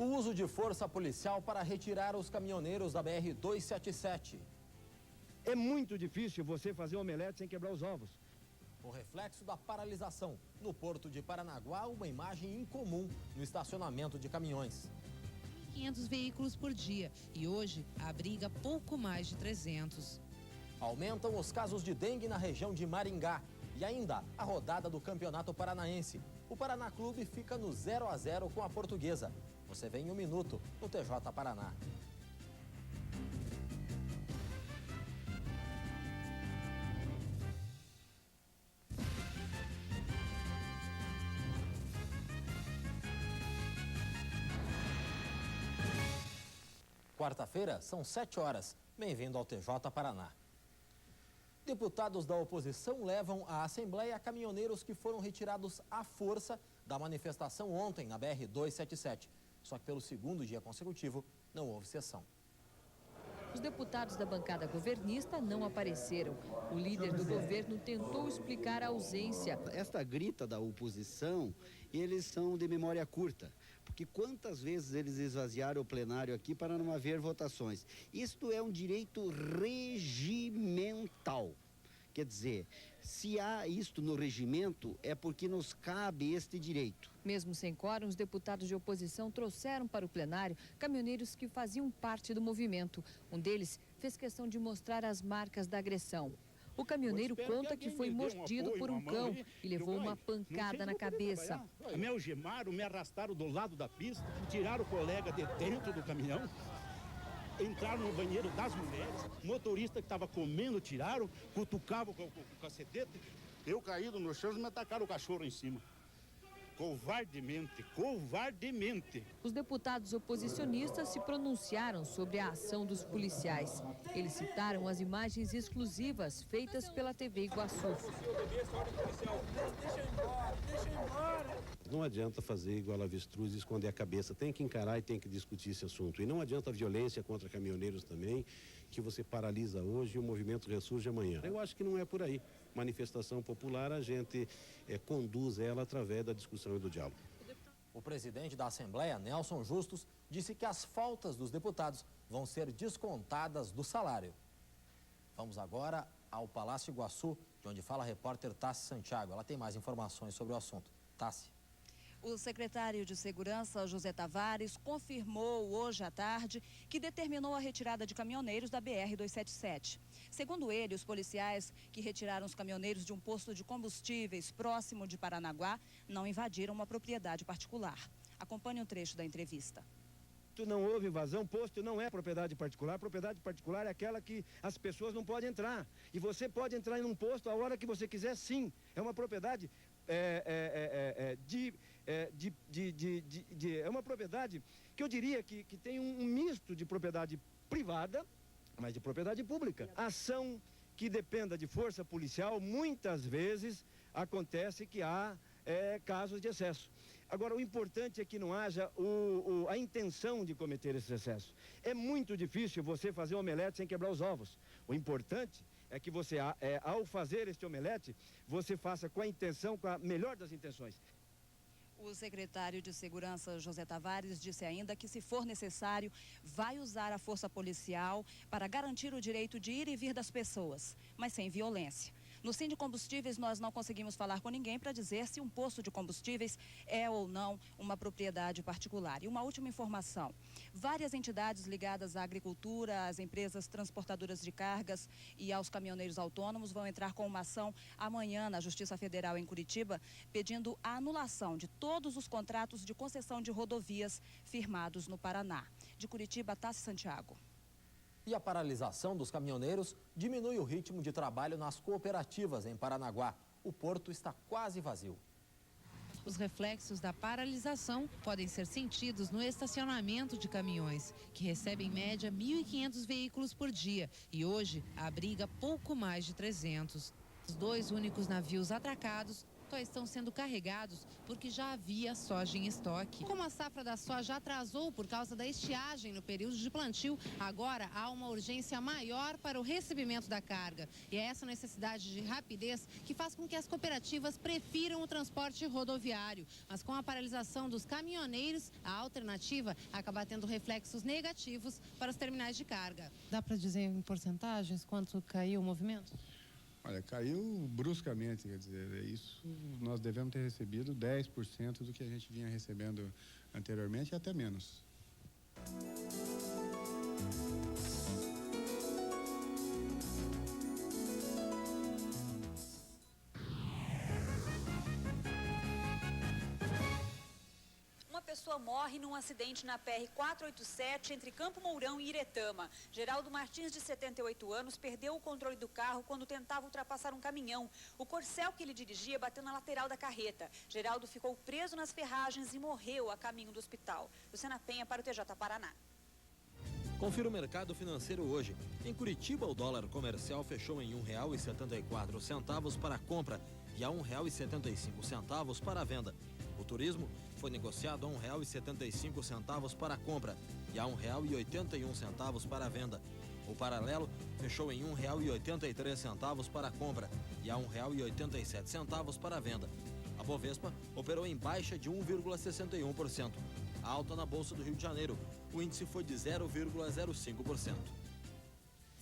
O uso de força policial para retirar os caminhoneiros da BR-277. É muito difícil você fazer omelete sem quebrar os ovos. O reflexo da paralisação. No porto de Paranaguá, uma imagem incomum no estacionamento de caminhões. 500 veículos por dia e hoje abriga pouco mais de 300. Aumentam os casos de dengue na região de Maringá. E ainda a rodada do Campeonato Paranaense. O Paraná Clube fica no 0-0 com a Portuguesa. Você vê em um minuto no TJ Paraná. Quarta-feira, são 7 horas. Bem-vindo ao TJ Paraná. Deputados da oposição levam à Assembleia caminhoneiros que foram retirados à força da manifestação ontem na BR-277. Só que pelo segundo dia consecutivo, não houve sessão. Os deputados da bancada governista não apareceram. O líder do governo tentou explicar a ausência. Esta grita da oposição, eles são de memória curta. Porque quantas vezes eles esvaziaram o plenário aqui para não haver votações? Isto é um direito regimental. Quer dizer, se há isto no regimento, é porque nos cabe este direito. Mesmo sem quórum, os deputados de oposição trouxeram para o plenário caminhoneiros que faziam parte do movimento. Um deles fez questão de mostrar as marcas da agressão. O caminhoneiro conta que foi mordido por um cão e levou uma pancada na cabeça. Me algemaram, me arrastaram do lado da pista, tiraram o colega de dentro do caminhão, entraram no banheiro das mulheres, o motorista que estava comendo tiraram, cutucavam com o cacetete. Eu caído no chão e me atacaram o cachorro em cima. Covardemente, covardemente. Os deputados oposicionistas se pronunciaram sobre a ação dos policiais. Eles citaram as imagens exclusivas feitas pela TV Iguaçu. Não adianta fazer igual a avestruz e esconder a cabeça. Tem que encarar e tem que discutir esse assunto. E não adianta a violência contra caminhoneiros também, que você paralisa hoje e o movimento ressurge amanhã. Eu acho que não é por aí. Manifestação popular, a gente conduz ela através da discussão e do diálogo. O presidente da Assembleia, Nelson Justus, disse que as faltas dos deputados vão ser descontadas do salário. Vamos agora ao Palácio Iguaçu, de onde fala a repórter Tassi Santiago. Ela tem mais informações sobre o assunto. Tassi. O secretário de Segurança, José Tavares, confirmou hoje à tarde que determinou a retirada de caminhoneiros da BR-277. Segundo ele, os policiais que retiraram os caminhoneiros de um posto de combustíveis próximo de Paranaguá não invadiram uma propriedade particular. Acompanhe um trecho da entrevista. Não houve invasão, posto não é propriedade particular. Propriedade particular é aquela que as pessoas não podem entrar. E você pode entrar em um posto a hora que você quiser, sim. É uma propriedade é uma propriedade que eu diria que tem um misto de propriedade privada, mas de propriedade pública. Ação que dependa de força policial, muitas vezes acontece que há casos de excesso. Agora, o importante é que não haja a intenção de cometer esse excesso. É muito difícil você fazer omelete sem quebrar os ovos. O importante é que você, ao fazer este omelete, você faça com a intenção, com a melhor das intenções. O secretário de Segurança, José Tavares, disse ainda que, se for necessário, vai usar a força policial para garantir o direito de ir e vir das pessoas, mas sem violência. No Sindicombustíveis, nós não conseguimos falar com ninguém para dizer se um posto de combustíveis é ou não uma propriedade particular. E uma última informação: várias entidades ligadas à agricultura, às empresas transportadoras de cargas e aos caminhoneiros autônomos vão entrar com uma ação amanhã na Justiça Federal em Curitiba, pedindo a anulação de todos os contratos de concessão de rodovias firmados no Paraná. De Curitiba, Tassi Santiago. E a paralisação dos caminhoneiros diminui o ritmo de trabalho nas cooperativas em Paranaguá. O porto está quase vazio. Os reflexos da paralisação podem ser sentidos no estacionamento de caminhões, que recebe em média 1.500 veículos por dia e hoje abriga pouco mais de 300. Os 2 únicos navios atracados só estão sendo carregados porque já havia soja em estoque. Como a safra da soja atrasou por causa da estiagem no período de plantio, agora há uma urgência maior para o recebimento da carga. E é essa necessidade de rapidez que faz com que as cooperativas prefiram o transporte rodoviário. Mas com a paralisação dos caminhoneiros, a alternativa acaba tendo reflexos negativos para os terminais de carga. Dá para dizer em porcentagens quanto caiu o movimento? Olha, caiu bruscamente, quer dizer, isso nós devemos ter recebido 10% do que a gente vinha recebendo anteriormente e até menos. Uma pessoa morre num acidente na PR-487 entre Campo Mourão e Iretama. Geraldo Martins, de 78 anos, perdeu o controle do carro quando tentava ultrapassar um caminhão. O Corcel que ele dirigia bateu na lateral da carreta. Geraldo ficou preso nas ferragens e morreu a caminho do hospital. Luciana Penha para o TJ Paraná. Confira o mercado financeiro hoje. Em Curitiba, o dólar comercial fechou em R$ 1,74 para a compra e a R$ 1,75 para a venda. O turismo foi negociado a R$ 1,75 para a compra e a R$ 1,81 para a venda. O paralelo fechou em R$ 1,83 para a compra e a R$ 1,87 para a venda. A Bovespa operou em baixa de 1,61%. A alta na Bolsa do Rio de Janeiro, o índice foi de 0,05%.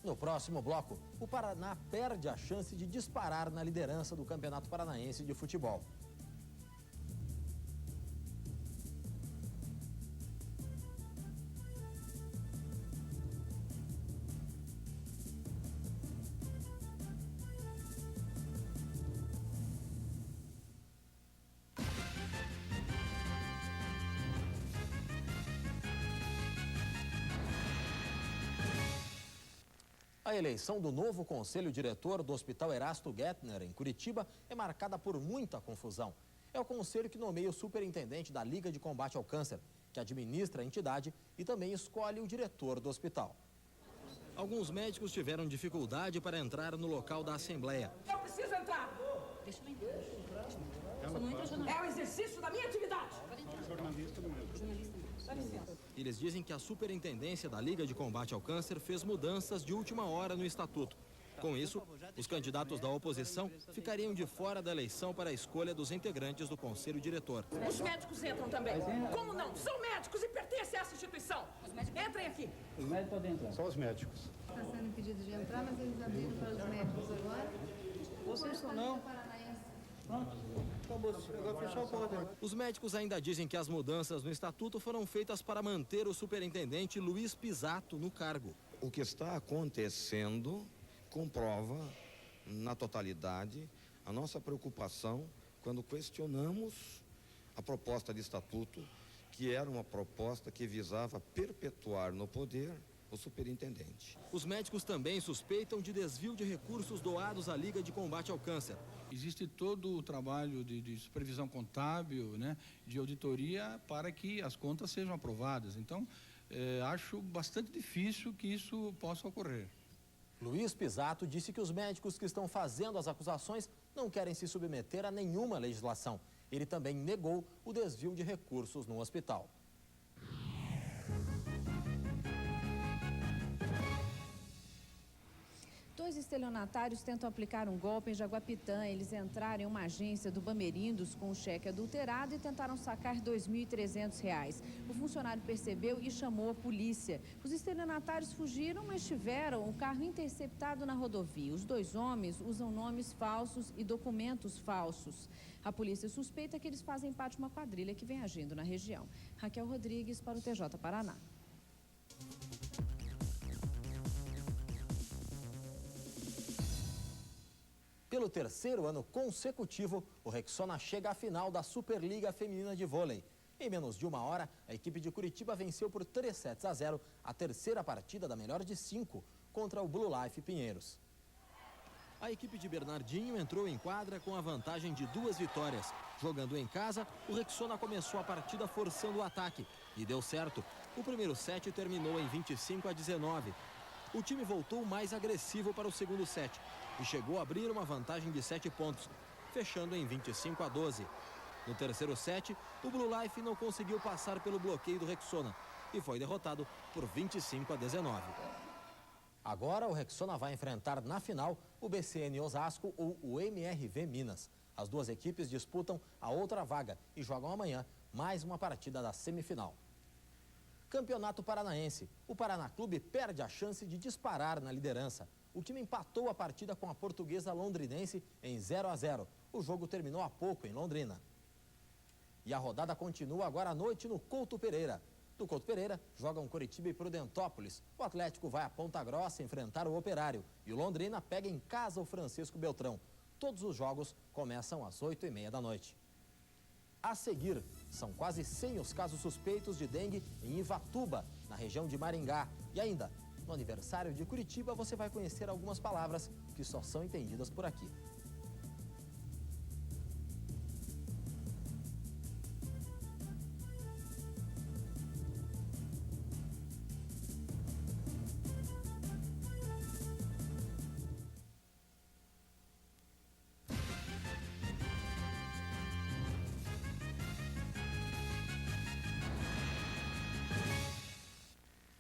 No próximo bloco, o Paraná perde a chance de disparar na liderança do Campeonato Paranaense de Futebol. A eleição do novo conselho diretor do Hospital Erasto Gettner, em Curitiba, é marcada por muita confusão. É o conselho que nomeia o superintendente da Liga de Combate ao Câncer, que administra a entidade e também escolhe o diretor do hospital. Alguns médicos tiveram dificuldade para entrar no local da Assembleia. Eu preciso entrar! Deixa eu entrar. É o exercício da minha atividade! Jornalista não é. Eles dizem que a superintendência da Liga de Combate ao Câncer fez mudanças de última hora no estatuto. Com isso, os candidatos da oposição ficariam de fora da eleição para a escolha dos integrantes do conselho diretor. Os médicos entram também. Como não? São médicos e pertencem a essa instituição. Entrem aqui. Os médicos podem entrar. Só os médicos. Está sendo impedido de entrar, mas eles abriram para os médicos agora. Vocês não. Pronto. Acabou. Agora fechou a porta. Os médicos ainda dizem que as mudanças no estatuto foram feitas para manter o superintendente Luiz Pisato no cargo. O que está acontecendo comprova, na totalidade, a nossa preocupação quando questionamos a proposta de estatuto, que era uma proposta que visava perpetuar no poder o superintendente. Os médicos também suspeitam de desvio de recursos doados à Liga de Combate ao Câncer. Existe todo o trabalho de supervisão contábil, né, de auditoria para que as contas sejam aprovadas. Então, acho bastante difícil que isso possa ocorrer. Luiz Pisato disse que os médicos que estão fazendo as acusações não querem se submeter a nenhuma legislação. Ele também negou o desvio de recursos no hospital. Dois estelionatários tentam aplicar um golpe em Jaguapitã. Eles entraram em uma agência do Bamerindos com um cheque adulterado e tentaram sacar R$ 2.300. O funcionário percebeu e chamou a polícia. Os estelionatários fugiram, mas tiveram o carro interceptado na rodovia. Os dois homens usam nomes falsos e documentos falsos. A polícia suspeita que eles fazem parte de uma quadrilha que vem agindo na região. Raquel Rodrigues para o TJ Paraná. Pelo terceiro ano consecutivo, o Rexona chega à final da Superliga Feminina de Vôlei. Em menos de uma hora, a equipe de Curitiba venceu por 3-0 a terceira partida da melhor de 5 contra o Blue Life Pinheiros. A equipe de Bernardinho entrou em quadra com a vantagem de 2 vitórias. Jogando em casa, o Rexona começou a partida forçando o ataque e deu certo. O primeiro set terminou em 25-19. O time voltou mais agressivo para o segundo set e chegou a abrir uma vantagem de 7 pontos. fechando em 25-12. No terceiro set, o Blue Life não conseguiu passar pelo bloqueio do Rexona e foi derrotado por 25-19. Agora o Rexona vai enfrentar na final o BCN Osasco ou o MRV Minas. As duas equipes disputam a outra vaga e jogam amanhã mais uma partida da semifinal. Campeonato Paranaense. O Paraná Clube perde a chance de disparar na liderança. O time empatou a partida com a Portuguesa Londrinense em 0-0. O jogo terminou há pouco em Londrina. E a rodada continua agora à noite no Couto Pereira. No Couto Pereira, jogam Coritiba e Prudentópolis. O Atlético vai a Ponta Grossa enfrentar o Operário. E o Londrina pega em casa o Francisco Beltrão. Todos os jogos começam às 8h30 da noite. A seguir, são quase 100 os casos suspeitos de dengue em Ivatuba, na região de Maringá. E ainda, no aniversário de Curitiba, você vai conhecer algumas palavras que só são entendidas por aqui.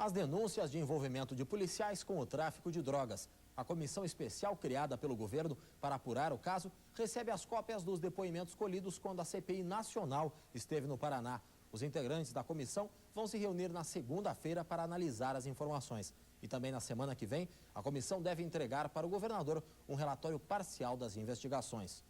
As denúncias de envolvimento de policiais com o tráfico de drogas. A comissão especial criada pelo governo para apurar o caso recebe as cópias dos depoimentos colhidos quando a CPI nacional esteve no Paraná. Os integrantes da comissão vão se reunir na segunda-feira para analisar as informações. E também na semana que vem, a comissão deve entregar para o governador um relatório parcial das investigações.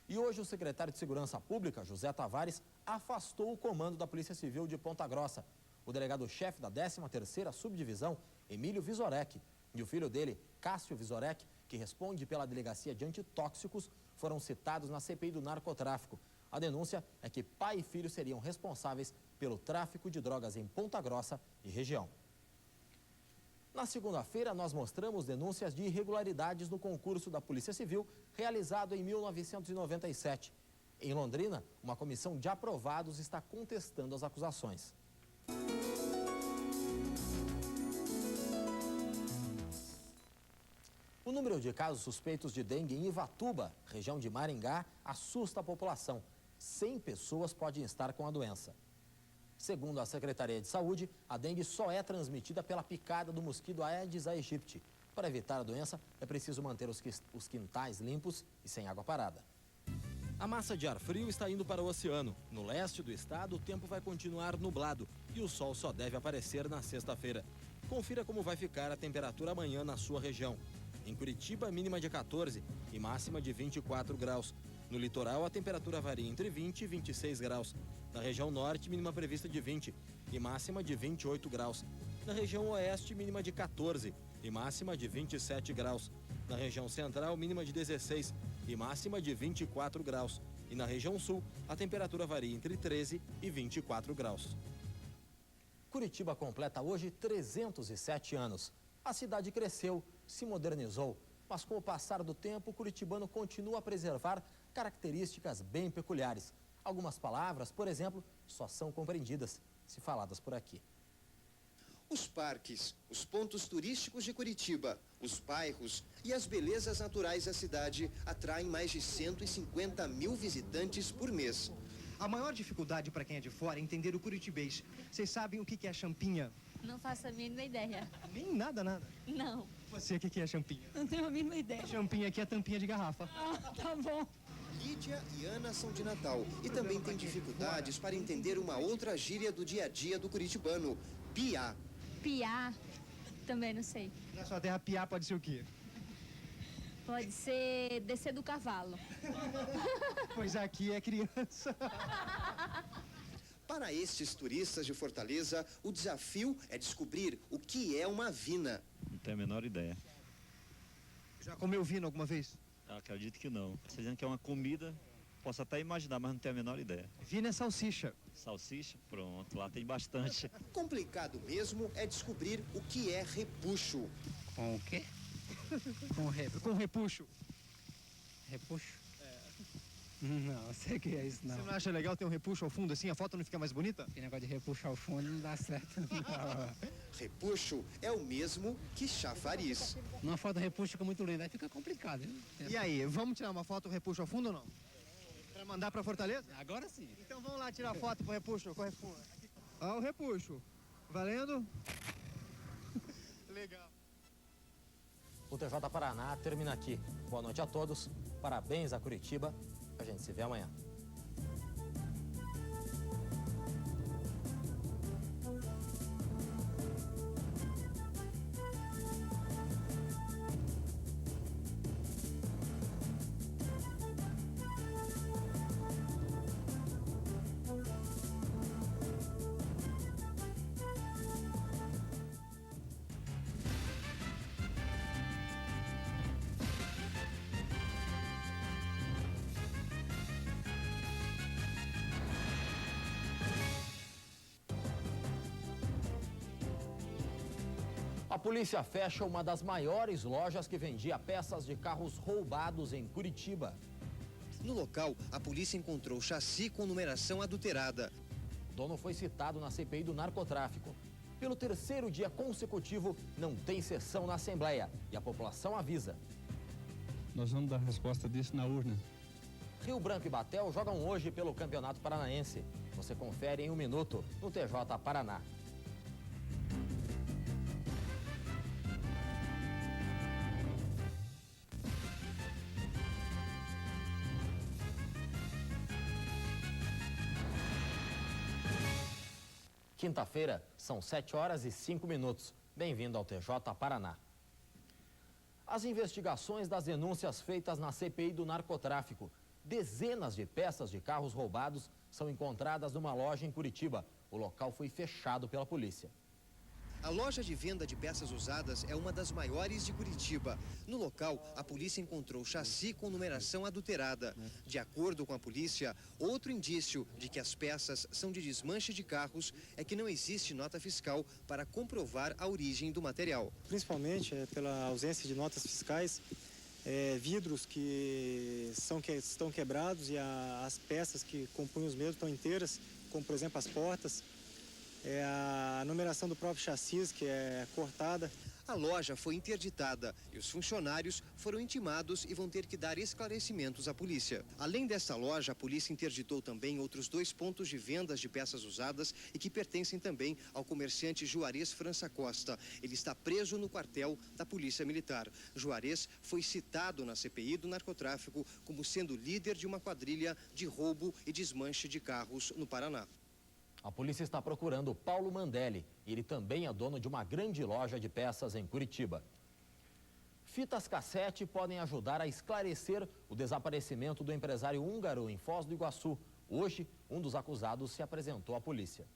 E hoje o secretário de Segurança Pública, José Tavares, afastou o comando da Polícia Civil de Ponta Grossa. O delegado-chefe da 13ª Subdivisão, Emílio Visorek, e o filho dele, Cássio Visorek, que responde pela Delegacia de Antitóxicos, foram citados na CPI do narcotráfico. A denúncia é que pai e filho seriam responsáveis pelo tráfico de drogas em Ponta Grossa e região. Na segunda-feira, nós mostramos denúncias de irregularidades no concurso da Polícia Civil realizado em 1997. Em Londrina, uma comissão de aprovados está contestando as acusações. O número de casos suspeitos de dengue em Ivatuba, região de Maringá, assusta a população. 100 pessoas podem estar com a doença. Segundo a Secretaria de Saúde, a dengue só é transmitida pela picada do mosquito Aedes aegypti. Para evitar a doença, é preciso manter os quintais limpos e sem água parada. A massa de ar frio está indo para o oceano. No leste do estado, o tempo vai continuar nublado e o sol só deve aparecer na sexta-feira. Confira como vai ficar a temperatura amanhã na sua região. Em Curitiba, mínima de 14 e máxima de 24 graus. No litoral, a temperatura varia entre 20 e 26 graus. Na região norte, mínima prevista de 20 e máxima de 28 graus. Na região oeste, mínima de 14 e máxima de 27 graus. Na região central, mínima de 16 e máxima de 24 graus. E na região sul, a temperatura varia entre 13 e 24 graus. Curitiba completa hoje 307 anos. A cidade cresceu, se modernizou, mas com o passar do tempo, o curitibano continua a preservar características bem peculiares. Algumas palavras, por exemplo, só são compreendidas se faladas por aqui. Os parques, os pontos turísticos de Curitiba, os bairros e as belezas naturais da cidade atraem mais de 150 mil visitantes por mês. A maior dificuldade para quem é de fora é entender o curitibês. Vocês sabem o que é champinha? Não faço a mínima ideia. Nem nada, nada. Não. Você, o que é champinha? Não tenho a mínima ideia. Champinha aqui é tampinha de garrafa. Ah, tá bom. Lídia e Ana são de Natal e também têm dificuldades para entender uma outra gíria do dia a dia do curitibano, piá. Piá? Também não sei. Na sua terra, piá pode ser o quê? Pode ser descer do cavalo. Pois aqui é criança. Para estes turistas de Fortaleza, o desafio é descobrir o que é uma vina. Não tenho a menor ideia. Já comeu vina alguma vez? Acredito que não. Você dizendo que é uma comida, posso até imaginar, mas não tenho a menor ideia. Vina é salsicha. Salsicha? Pronto, lá tem bastante. Complicado mesmo é descobrir o que é repuxo. Com o quê? Com repuxo. Repuxo? Não, sei que é isso não. Você não acha legal ter um repuxo ao fundo assim? A foto não fica mais bonita? Esse negócio de repuxar ao fundo não dá certo. Repuxo é o mesmo que chafariz. Uma foto repuxo fica muito linda, aí fica complicado. Hein? E aí, vamos tirar uma foto repuxo ao fundo ou não? Pra mandar pra Fortaleza? Agora sim. Então vamos lá tirar foto pro repuxo, com o repuxo. Ó o repuxo. Valendo? Legal. O TJ Paraná termina aqui. Boa noite a todos. Parabéns a Curitiba. A gente se vê amanhã. A polícia fecha uma das maiores lojas que vendia peças de carros roubados em Curitiba. No local, a polícia encontrou chassi com numeração adulterada. O dono foi citado na CPI do narcotráfico. Pelo terceiro dia consecutivo, não tem sessão na Assembleia e a população avisa. Nós vamos dar resposta disso na urna. Rio Branco e Batel jogam hoje pelo Campeonato Paranaense. Você confere em 1 minuto no TJ Paraná. Quinta-feira, são 7h05. Bem-vindo ao TJ Paraná. As investigações das denúncias feitas na CPI do narcotráfico. Dezenas de peças de carros roubados são encontradas numa loja em Curitiba. O local foi fechado pela polícia. A loja de venda de peças usadas é uma das maiores de Curitiba. No local, a polícia encontrou chassi com numeração adulterada. De acordo com a polícia, outro indício de que as peças são de desmanche de carros é que não existe nota fiscal para comprovar a origem do material. Principalmente pela ausência de notas fiscais, vidros que estão quebrados e as peças que compunham os mesmos estão inteiras, como por exemplo as portas. A numeração do próprio chassi, que é cortada. A loja foi interditada e os funcionários foram intimados e vão ter que dar esclarecimentos à polícia. Além dessa loja, a polícia interditou também outros 2 pontos de vendas de peças usadas e que pertencem também ao comerciante Juarez França Costa. Ele está preso no quartel da Polícia Militar. Juarez foi citado na CPI do narcotráfico como sendo líder de uma quadrilha de roubo e desmanche de carros no Paraná. A polícia está procurando Paulo Mandelli. Ele também é dono de uma grande loja de peças em Curitiba. Fitas cassete podem ajudar a esclarecer o desaparecimento do empresário húngaro em Foz do Iguaçu. Hoje, um dos acusados se apresentou à polícia.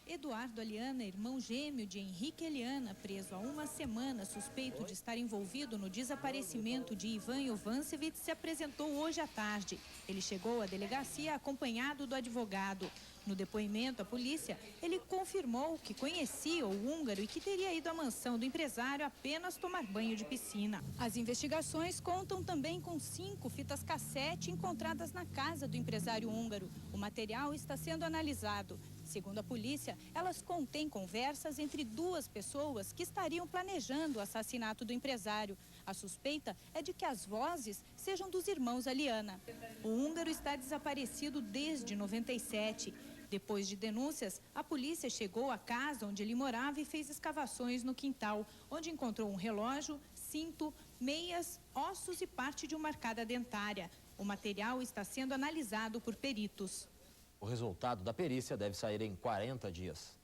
Eduardo Aliana, irmão gêmeo de Henrique Aliana, preso há 1 semana, suspeito de estar envolvido no desaparecimento de Ivan Jovancevic, se apresentou hoje à tarde. Ele chegou à delegacia acompanhado do advogado. No depoimento à polícia, ele confirmou que conhecia o húngaro e que teria ido à mansão do empresário apenas tomar banho de piscina. As investigações contam também com 5 fitas cassete encontradas na casa do empresário húngaro. O material está sendo analisado. Segundo a polícia, elas contêm conversas entre 2 pessoas que estariam planejando o assassinato do empresário. A suspeita é de que as vozes sejam dos irmãos Aliana. O húngaro está desaparecido desde 97. Depois de denúncias, a polícia chegou à casa onde ele morava e fez escavações no quintal, onde encontrou um relógio, cinto, meias, ossos e parte de uma arcada dentária. O material está sendo analisado por peritos. O resultado da perícia deve sair em 40 dias.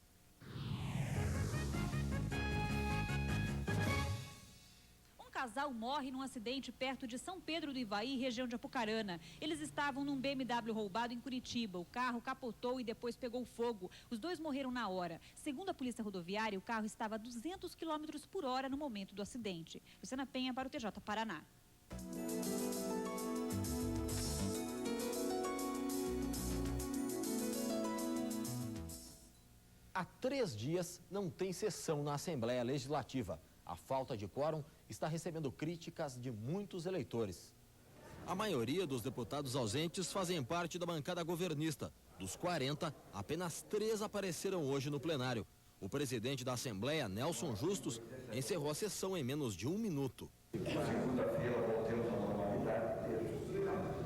Um casal morre num acidente perto de São Pedro do Ivaí, região de Apucarana. Eles estavam num BMW roubado em Curitiba. O carro capotou e depois pegou fogo. Os 2 morreram na hora. Segundo a Polícia Rodoviária, o carro estava a 200 km por hora no momento do acidente. Luciana Penha para o TJ Paraná. Há 3 dias não tem sessão na Assembleia Legislativa. A falta de quórum está recebendo críticas de muitos eleitores. A maioria dos deputados ausentes fazem parte da bancada governista. Dos 40, apenas 3 apareceram hoje no plenário. O presidente da Assembleia, Nelson Justus, encerrou a sessão em menos de 1 minuto. Segunda-feira voltemos à normalidade.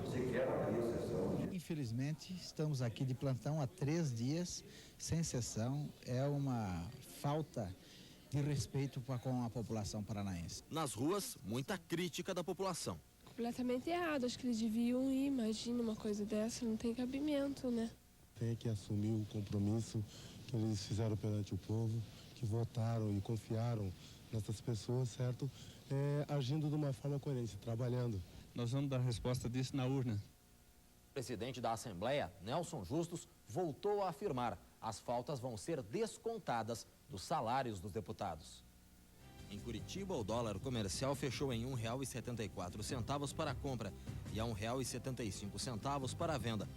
Você quer abrir a sessão? Infelizmente, estamos aqui de plantão há 3 dias, sem sessão. É uma falta de respeito com a população paranaense. Nas ruas, muita crítica da população. Completamente errado, acho que eles deviam ir, imagina uma coisa dessa, não tem cabimento, né? Tem que assumir o compromisso que eles fizeram perante o povo, que votaram e confiaram nessas pessoas, certo? Agindo de uma forma coerente, trabalhando. Nós vamos dar resposta disso na urna. O presidente da Assembleia, Nelson Justus, voltou a afirmar: as faltas vão ser descontadas dos salários dos deputados. Em Curitiba, o dólar comercial fechou em R$ 1,74 para a compra e a R$ 1,75 para a venda.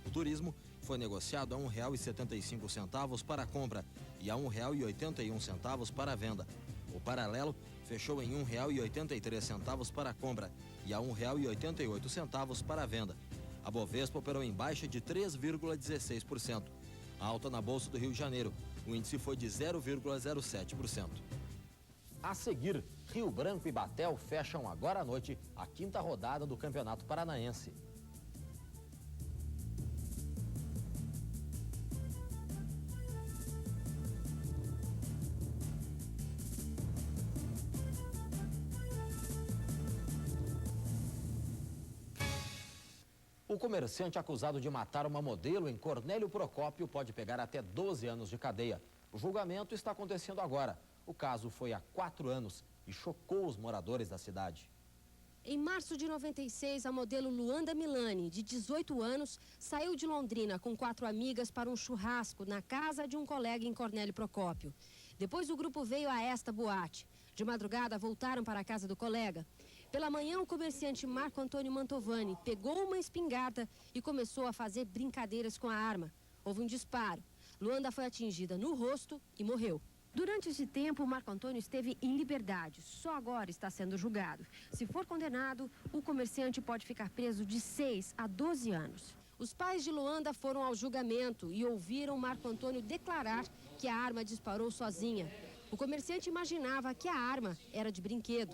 O turismo foi negociado a R$ 1,75 para a compra e a R$ 1,81 para a venda. O paralelo fechou em R$ 1,83 para a compra e a R$ 1,88 para a venda. A Bovespa operou em baixa de 3,16%. Alta na Bolsa do Rio de Janeiro. O índice foi de 0,07%. A seguir, Rio Branco e Batel fecham agora à noite a 5ª rodada do Campeonato Paranaense. O comerciante acusado de matar uma modelo em Cornélio Procópio pode pegar até 12 anos de cadeia. O julgamento está acontecendo agora. O caso foi há 4 anos e chocou os moradores da cidade. Em março de 96, a modelo Luanda Milani, de 18 anos, saiu de Londrina com 4 amigas para um churrasco na casa de um colega em Cornélio Procópio. Depois o grupo veio a esta boate. De madrugada voltaram para a casa do colega. Pela manhã, o comerciante Marco Antônio Mantovani pegou uma espingarda e começou a fazer brincadeiras com a arma. Houve um disparo. Luanda foi atingida no rosto e morreu. Durante esse tempo, o Marco Antônio esteve em liberdade. Só agora está sendo julgado. Se for condenado, o comerciante pode ficar preso de 6 a 12 anos. Os pais de Luanda foram ao julgamento e ouviram Marco Antônio declarar que a arma disparou sozinha. O comerciante imaginava que a arma era de brinquedo.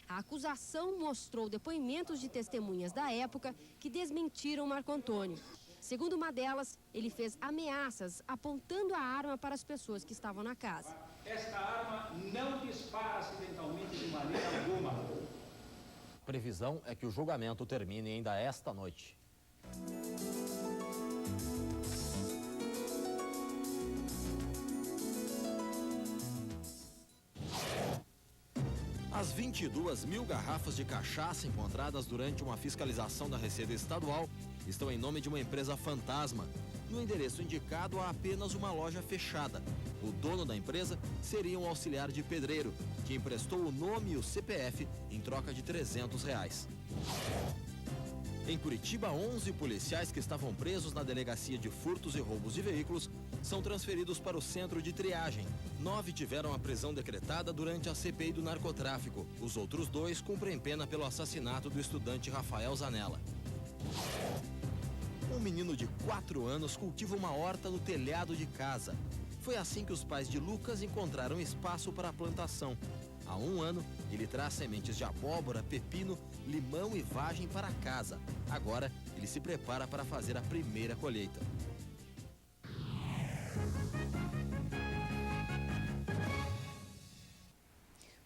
A acusação mostrou depoimentos de testemunhas da época que desmentiram Marco Antônio. Segundo uma delas, ele fez ameaças apontando a arma para as pessoas que estavam na casa. Esta arma não dispara acidentalmente de maneira alguma. Previsão é que o julgamento termine ainda esta noite. As 22.000 garrafas de cachaça encontradas durante uma fiscalização da Receita Estadual estão em nome de uma empresa fantasma. No endereço indicado há apenas uma loja fechada. O dono da empresa seria um auxiliar de pedreiro, que emprestou o nome e o CPF em troca de R$ 300. Em Curitiba, 11 policiais que estavam presos na delegacia de furtos e roubos de veículos são transferidos para o centro de triagem. 9 tiveram a prisão decretada durante a CPI do narcotráfico. Os outros 2 cumprem pena pelo assassinato do estudante Rafael Zanella. Um menino de 4 anos cultiva uma horta no telhado de casa. Foi assim que os pais de Lucas encontraram espaço para a plantação. Há 1 ano, ele traz sementes de abóbora, pepino, limão e vagem para casa. Agora, ele se prepara para fazer a primeira colheita.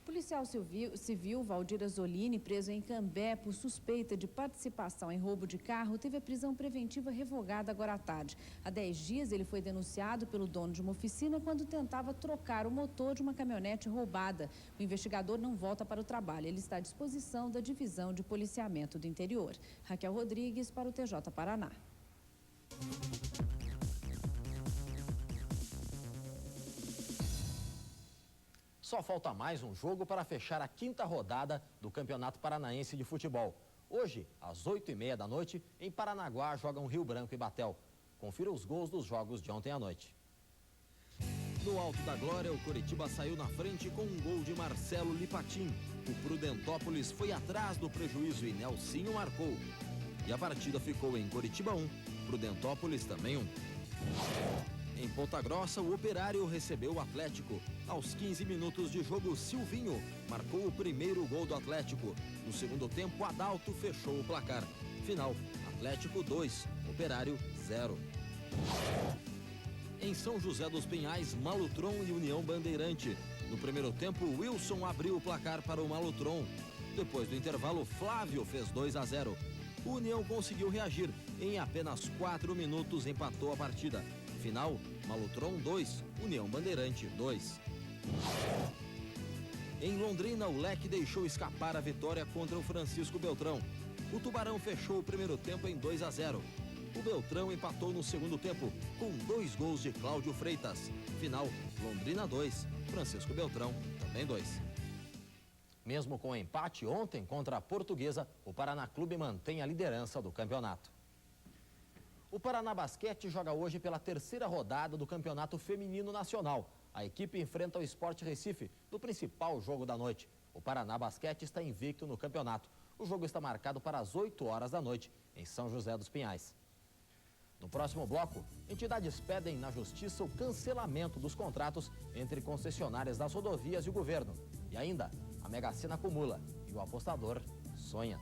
Policial civil Valdir Azzolini, preso em Cambé por suspeita de participação em roubo de carro, teve a prisão preventiva revogada agora à tarde. Há 10 dias, ele foi denunciado pelo dono de uma oficina quando tentava trocar o motor de uma caminhonete roubada. O investigador não volta para o trabalho. Ele está à disposição da Divisão de Policiamento do Interior. Raquel Rodrigues para o TJ Paraná. Só falta mais um jogo para fechar a 5ª rodada do Campeonato Paranaense de Futebol. Hoje, às 8h30 da noite, em Paranaguá, jogam Rio Branco e Batel. Confira os gols dos jogos de ontem à noite. No Alto da Glória, o Coritiba saiu na frente com um gol de Marcelo Lipatim. o Prudentópolis foi atrás do prejuízo e Nelsinho marcou. E a partida ficou em Coritiba 1, Prudentópolis também 1. Em Ponta Grossa, o Operário recebeu o Atlético. Aos 15 minutos de jogo, Silvinho marcou o primeiro gol do Atlético. No segundo tempo, Adalto fechou o placar. Final, Atlético 2, Operário 0. Em São José dos Pinhais, Malutron e União Bandeirante. No primeiro tempo, Wilson abriu o placar para o Malutron. Depois do intervalo, Flávio fez 2-0. O União conseguiu reagir. Em apenas 4 minutos, empatou a partida. Final, Malutron 2, União Bandeirante 2. Em Londrina, o Leque deixou escapar a vitória contra o Francisco Beltrão. O Tubarão fechou o primeiro tempo em 2-0. O Beltrão empatou no segundo tempo com 2 gols de Cláudio Freitas. Final, Londrina 2, Francisco Beltrão também 2. Mesmo com o empate ontem contra a Portuguesa, o Paraná Clube mantém a liderança do campeonato. O Paraná Basquete joga hoje pela 3ª rodada do Campeonato Feminino Nacional. A equipe enfrenta o Sport Recife no principal jogo da noite. O Paraná Basquete está invicto no campeonato. O jogo está marcado para as 8 horas da noite, em São José dos Pinhais. No próximo bloco, entidades pedem na Justiça o cancelamento dos contratos entre concessionárias das rodovias e o governo. E ainda, a Mega Sena acumula e o apostador sonha.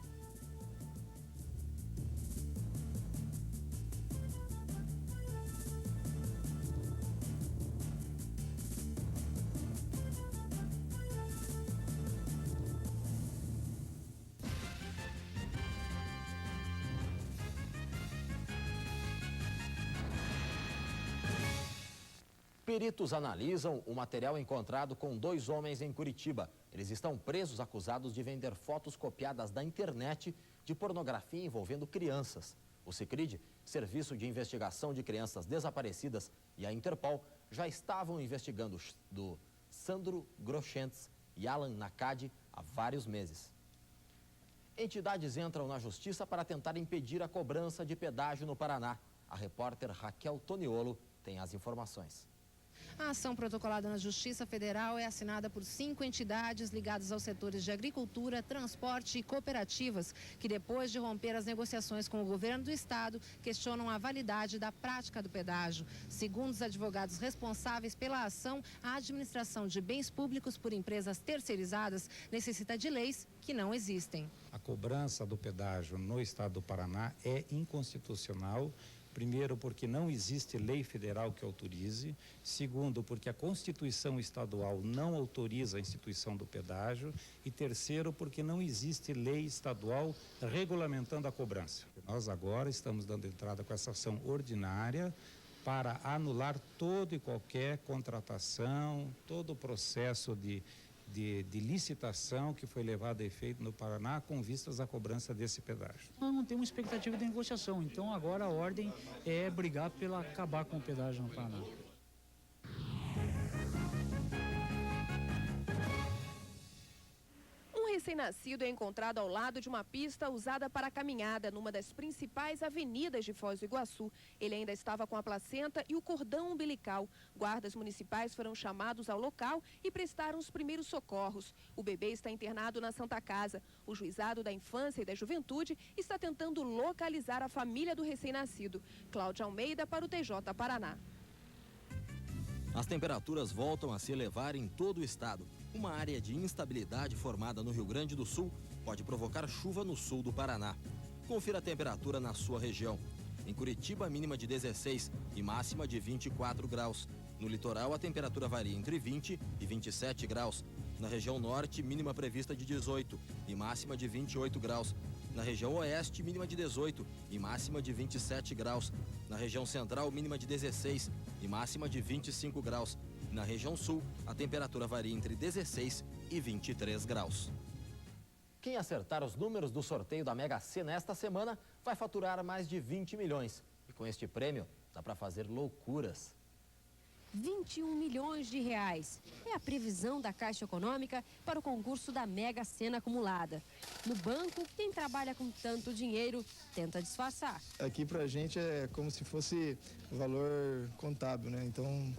Peritos analisam o material encontrado com 2 homens em Curitiba. Eles estão presos acusados de vender fotos copiadas da internet de pornografia envolvendo crianças. O Sicridi, Serviço de Investigação de Crianças Desaparecidas, e a Interpol já estavam investigando do Sandro Groschentz e Alan Nakadi há vários meses. Entidades entram na Justiça para tentar impedir a cobrança de pedágio no Paraná. A repórter Raquel Toniolo tem as informações. A ação protocolada na Justiça Federal é assinada por 5 entidades ligadas aos setores de agricultura, transporte e cooperativas, que depois de romper as negociações com o governo do estado, questionam a validade da prática do pedágio. Segundo os advogados responsáveis pela ação, a administração de bens públicos por empresas terceirizadas necessita de leis que não existem. A cobrança do pedágio no estado do Paraná é inconstitucional. Primeiro, porque não existe lei federal que autorize. Segundo, porque a Constituição estadual não autoriza a instituição do pedágio. E terceiro, porque não existe lei estadual regulamentando a cobrança. Nós agora estamos dando entrada com essa ação ordinária para anular toda e qualquer contratação, todo o processo de licitação que foi levado a efeito no Paraná com vistas à cobrança desse pedágio. Nós não temos expectativa de negociação, então agora a ordem é brigar pela acabar com o pedágio no Paraná. Um recém-nascido é encontrado ao lado de uma pista usada para caminhada numa das principais avenidas de Foz do Iguaçu. Ele ainda estava com a placenta e o cordão umbilical. Guardas municipais foram chamados ao local e prestaram os primeiros socorros. O bebê está internado na Santa Casa. O Juizado da Infância e da Juventude está tentando localizar a família do recém-nascido. Cláudia Almeida para o TJ Paraná. As temperaturas voltam a se elevar em todo o estado. Uma área de instabilidade formada no Rio Grande do Sul pode provocar chuva no sul do Paraná. Confira a temperatura na sua região. Em Curitiba, mínima de 16 e máxima de 24 graus. No litoral, a temperatura varia entre 20 e 27 graus. Na região norte, mínima prevista de 18 e máxima de 28 graus. Na região oeste, mínima de 18 e máxima de 27 graus. Na região central, mínima de 16 e máxima de 25 graus. Na região sul, a temperatura varia entre 16 e 23 graus. Quem acertar os números do sorteio da Mega Sena esta semana vai faturar mais de 20 milhões. E com este prêmio, dá para fazer loucuras. 21 milhões de reais. É a previsão da Caixa Econômica para o concurso da Mega Sena acumulada. No banco, quem trabalha com tanto dinheiro tenta disfarçar. Aqui pra gente é como se fosse valor contábil, né? Então,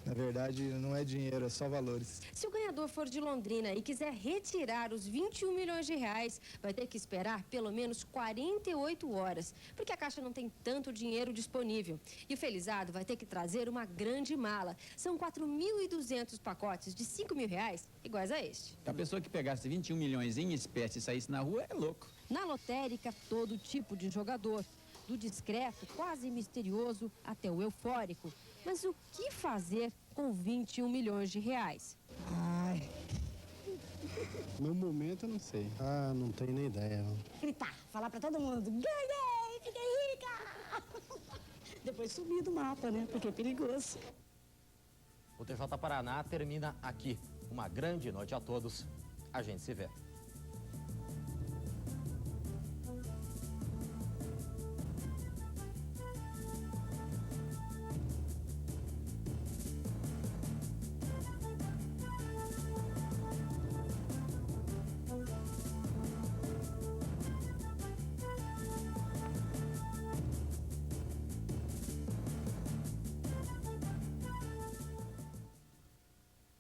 Na verdade, não é dinheiro, é só valores. Se o ganhador for de Londrina e quiser retirar os 21 milhões de reais, vai ter que esperar pelo menos 48 horas, porque a Caixa não tem tanto dinheiro disponível. E o felizardo vai ter que trazer uma grande mala. São 4.200 pacotes de 5 mil reais iguais a este. A pessoa que pegasse 21 milhões em espécie e saísse na rua é louco. Na lotérica, todo tipo de jogador. Do discreto, quase misterioso, até o eufórico. Mas o que fazer com 21 milhões de reais? Ai. No momento eu não sei. Ah, não tenho nem ideia. Gritar, falar pra todo mundo, ganhei, fiquei rica! Depois sumir do mapa, né? Porque é perigoso. O TJ Paraná termina aqui. Uma grande noite a todos. A gente se vê.